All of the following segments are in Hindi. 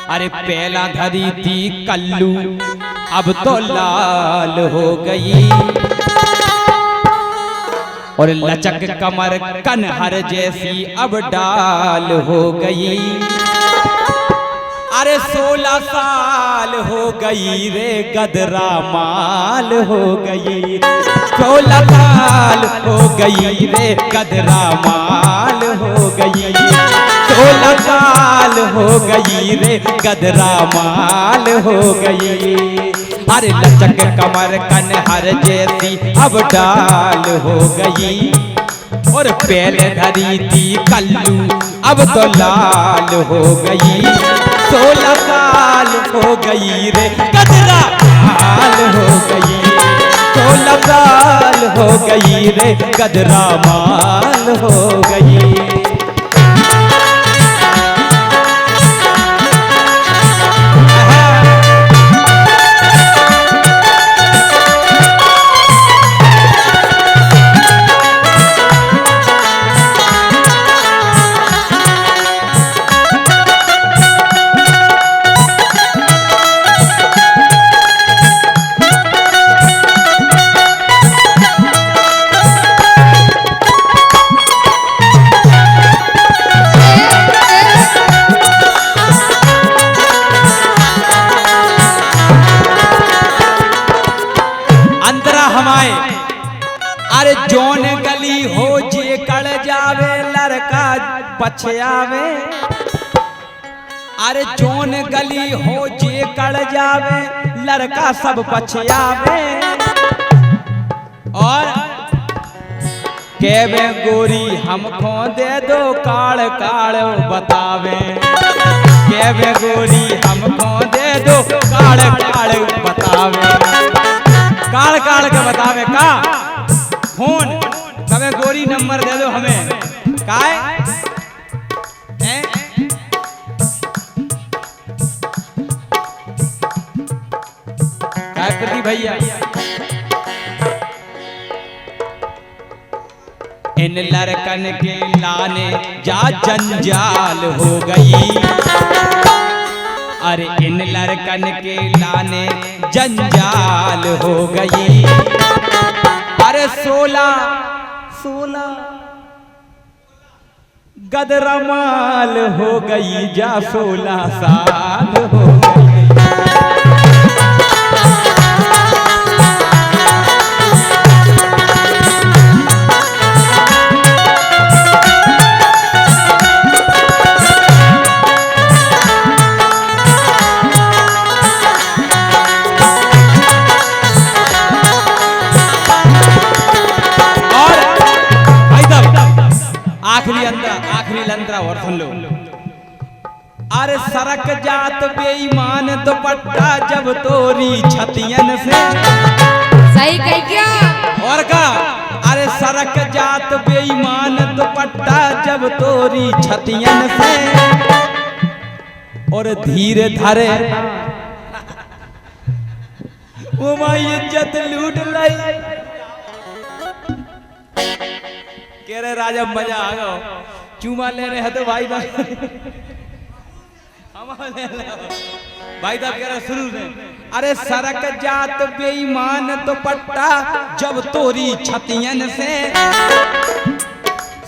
अरे पहला धरी थी कल्लू अब तो लाल हो गई, और लचक कमर कनहर जैसी अब डाल हो गई। अरे 16 साल हो गई रे गदरा माल हो गई, 16 साल हो गई रे गदरा माल हो गई, 16 साल हो गई रे गदरा माल हो गई। अरे लचक कमर कनहर जैसी अब डाल हो गई, और पहले धरी थी कल्लू अब तो लाल हो गई, 16 साल हो गई रे गदरा माल हो गई, 16 साल हो गई रे गदरा माल हो गई। अरे जोन गली हो जे कड़ जावे लड़का पछयावे, अरे जोन गली हो जे कड़ जावे लड़का सब पछयावे, और केवे गोरी हमको दे दो काड़ काड़ बतावे, केवे गोरी हमको दे दो काड़ काड़ बतावे, काड़ काड़ के बतावे का फोन तबे गोरी नंबर दे दो हमें काय प्रति भैया। इन लड़कन के लाने जा जंजाल हो गई, अरे इन लड़कन के लाने जंजाल हो गई। अरे 16 गदरा माल हो गई जा 16 साल हो गई। आखिरी लंतरा और सुन लो। अरे सरक जात बेईमान दुपट्टा जब तोरी छतियन से, सही कह क्या और का। अरे सरक जात बेईमान दुपट्टा जब तोरी छतियन से, और धीरे धरे वो माई इज्जत लूट लाई। कह रहे राजा मजा आ गया, चूमा ले रहे हैं तो भाई भाई भाई साहब कह रहे शुरू से। अरे सरक जात बेईमान दुपट्टा जब तोरी छतियन से,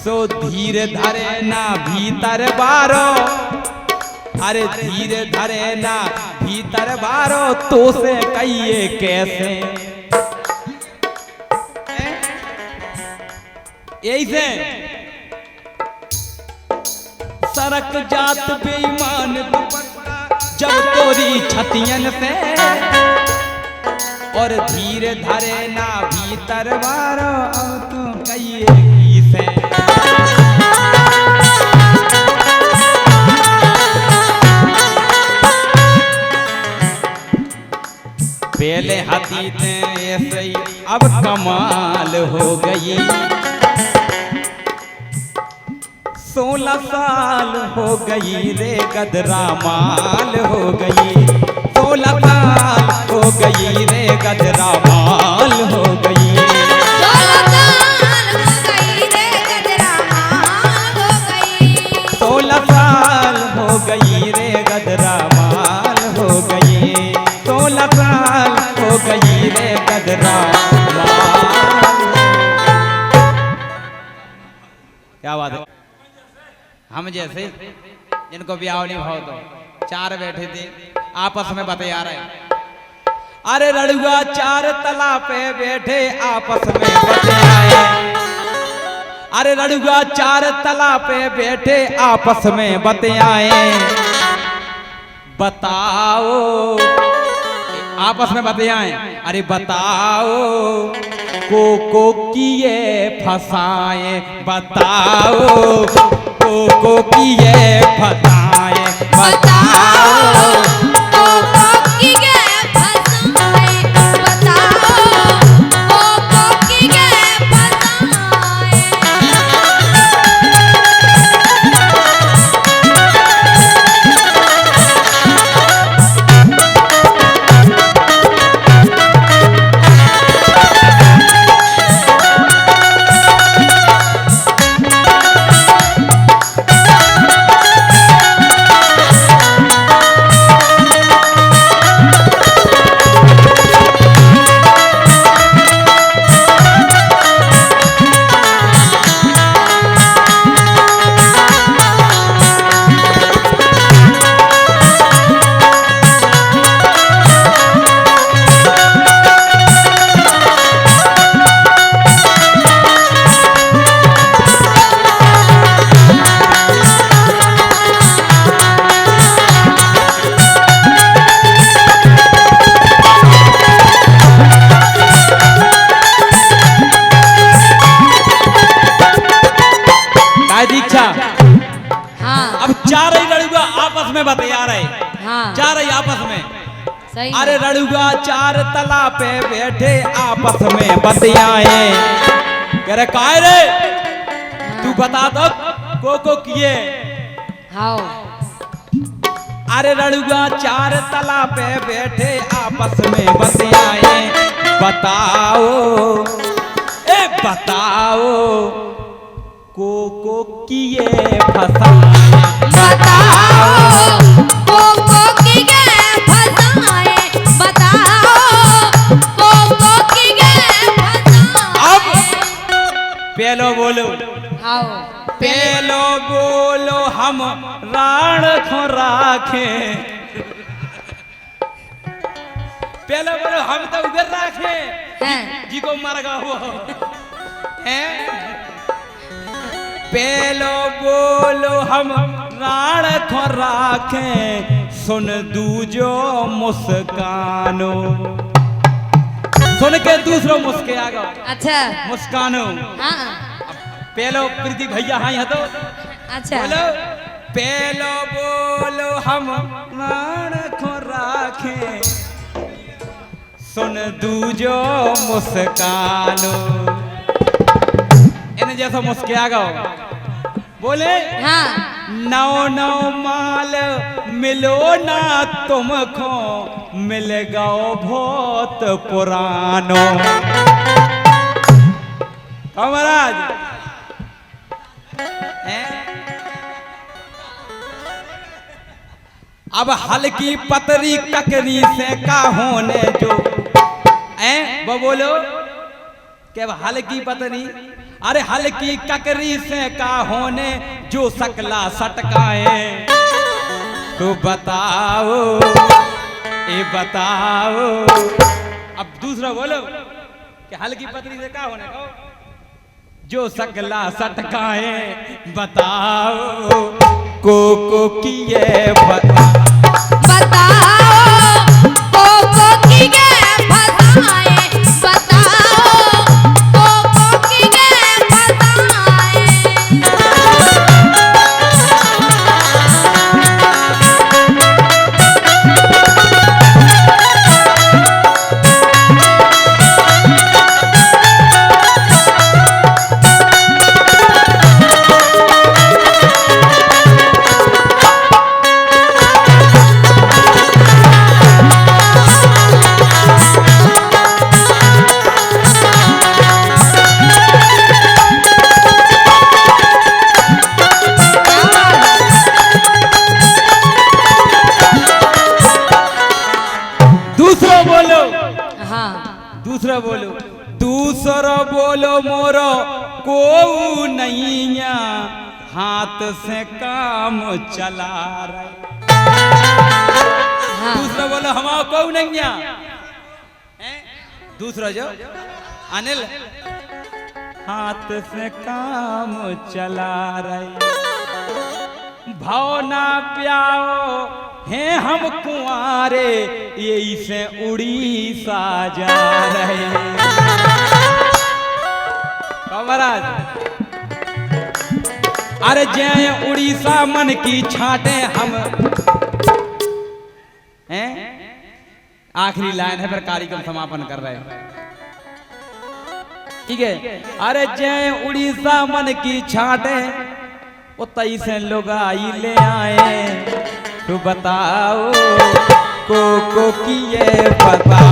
सो धीरे धरे ना भीतर बारो, अरे धीरे धरे ना भीतर बारो तो से कहिए कैसे। यही से सरक जात बेईमान दुपट्टा जब तोरी छतियन से, और धीरे धरे ना भीतर बारो तो कहिए से। पहले हाथी थे ऐसे ही अब कमाल हो गई, 16 साल हो गई रे गदरा माल हो गई, 16 साल हो गई रे गदरा माल हो गई, 16 साल हो गई रे गदरा माल हो गई, 16 साल हो गई रे गदरा माल। जैसे जिनको ब्याह नहीं भाव तो चार बैठे थे आपस में बतिया रहे। अरे रड़ुआ चार तला पे बैठे आपस में बतियाए। अरे रड़ुआ चार तला पे बैठे आपस में बतियाए। बताओ आपस में बतियाए। अरे बताओ को किए फसाए। बताओ को किए फसाए। बताओ की गए फसाए। बताओ की गए फसाए। दीक्षा हाँ अब चार ही रड़ुआ आपस में बतिया रहे। हाँ चार ही आपस में। सही अरे है। रड़ुआ चार तला पे बैठे आपस में बतियाए। कह रहे काय रे तू बता दो को किए। हाँ अरे रड़ुआ चार तला पे बैठे आपस में बतियाए। बताओ ए बताओ को किए फसाए। बताओ को की गए फसाए। बताओ को की गए फसाए। अब पेलो बोलो हाँ पेलो बोलो हम राण खो राखे। पेलो बोलो हम तो उधर राखे हैं। जी को मर गया हुआ है। पेलो बोलो हम राण खो राखे। सुन दूजो मुस्कानो। सुन के दूसरो मुस्के आ गो अच्छा मुस्कानो। हाँ पेलो प्रीति भैया हाँ तो अच्छा बोलो पेलो बोलो हम राण खो राखे। सुन दूजो मुस्कानो। इन्हें जैसा मुस्के आ गो बोले हाँ नौ नौ माल मिलो ना तुमको मिल गओ बहुत पुरानो। महाराज अब हल्की पतरी ककरी से का होने जो वो बोलो क्या हल्की पतरी। अरे हल्की ककरी से का होने जो सकला सटकाए। तो बताओ ए बताओ। अब दूसरा बोलो कि हल्की पतरी से का होने को जो सकला सटकाए। बताओ को किए बताओ को की गए फसाए। बताओ को की गए फसाए। दूसरा बोलो दूसरा बोलो मोरो को नहीं हाथ से काम चला रहे। हाँ। दूसरा बोलो हमारा कौ नहीं है? दूसरा जो अनिल हाथ से काम चला रहे। भावना प्याओ हैं हम कुंवारे यही से उड़ीसा जा रहे। महाराज अरे जय उड़ीसा मन की छाटे हम हैं। आखिरी लाइन है, फिर कार्यक्रम समापन कर रहे हैं। ठीक है। अरे जय उड़ीसा मन की छाटे वो तई से लोग आई ले आए। तो बताओ को की ये बता